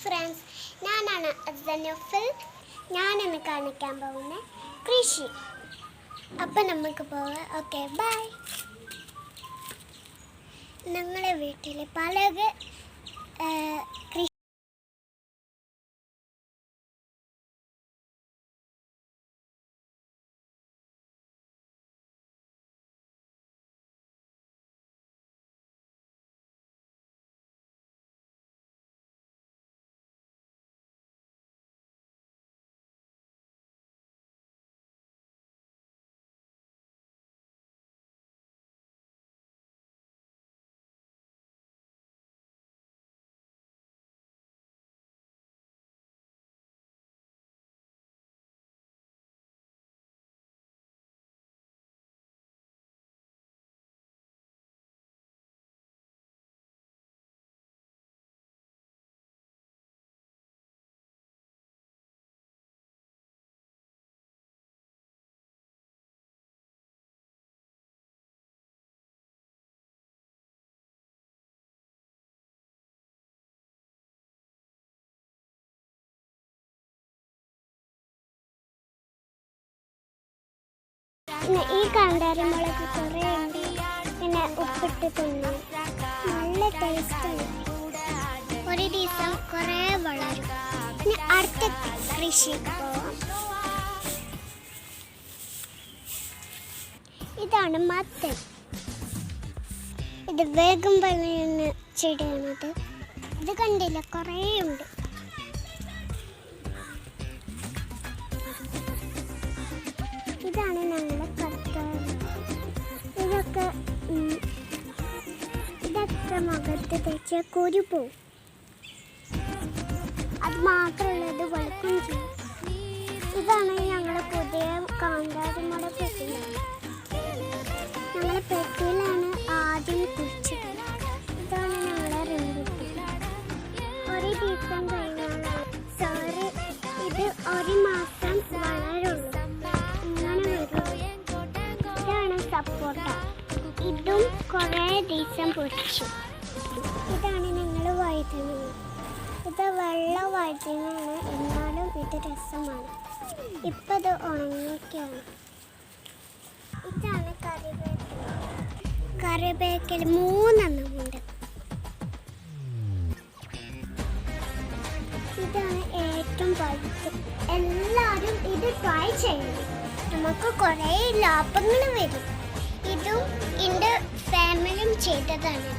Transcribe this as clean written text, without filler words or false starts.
Friends, ഞാനാണ് അസനുഫിൽ. ഞാനിന്ന് കാണിക്കാൻ പോകുന്ന കൃഷി. അപ്പം നമുക്ക് പോവാം. Okay, bye. ഞങ്ങളുടെ വീട്ടിൽ പല കൃഷി പിന്നെ ഈ കാന്താരി മുളക് കുറേ ഉണ്ട്. പിന്നെ ഉപ്പിട്ട് തിന്നു, നല്ല ടേസ്റ്റാണ്. ഒരു ദിവസം കുറേ വളരും. പിന്നെ അടുത്ത കൃഷിക്ക് പോവാം. ഇതാണ് മത്തൻ. ഇത് വേഗം വളരുന്ന ചെടിയാണത്. ഇത് കണ്ടില്ല, കുറേ ഉണ്ട്. ഇതാണ് ഞങ്ങളുടെ തക്കാളി. ഇതൊക്കെ മുഖത്ത് തേച്ച് കുരു പോവും. അത് മാത്രമുള്ളത് വെളുക്കും ചെയ്യും. ഇതാണ് ഞങ്ങളുടെ പുതിയ കാന്താരി മുളക്. ഞങ്ങളുടെ പെട്ടിയിലാണ് ആദ്യം കുഴിച്ചത്. ഇതാണ് ഞങ്ങളുടെ റംബൂട്ടാൻ. ഒരു ദിവസം കഴിഞ്ഞാണ് ഇത് ഒരു മാസം വളരുള്ളൂ. സപ്പോട്ട. ഇതും കുറേ ദിവസം പൊടിച്ചു. ഇതാണ് ഞങ്ങൾ വഴുതന. ഇത് വെള്ള വഴുതനയാണ്, എന്നാലും ഇത് രസമാണ്. ഇപ്പം ഇത് ഉണങ്ങിയൊക്കെയാണ്. ഇതാണ് കറിവേപ്പില. കറിവേപ്പില 3 ഉണ്ട്. ഇതാണ് ഏറ്റവും വലുത്. എല്ലാവരും ഇത് ട്രൈ ചെയ്യണം. നമുക്ക് കുറേ ലാഭങ്ങൾ വരും. ഇതും എൻ്റെ ഫാമിലിയും ചെയ്തതാണ്.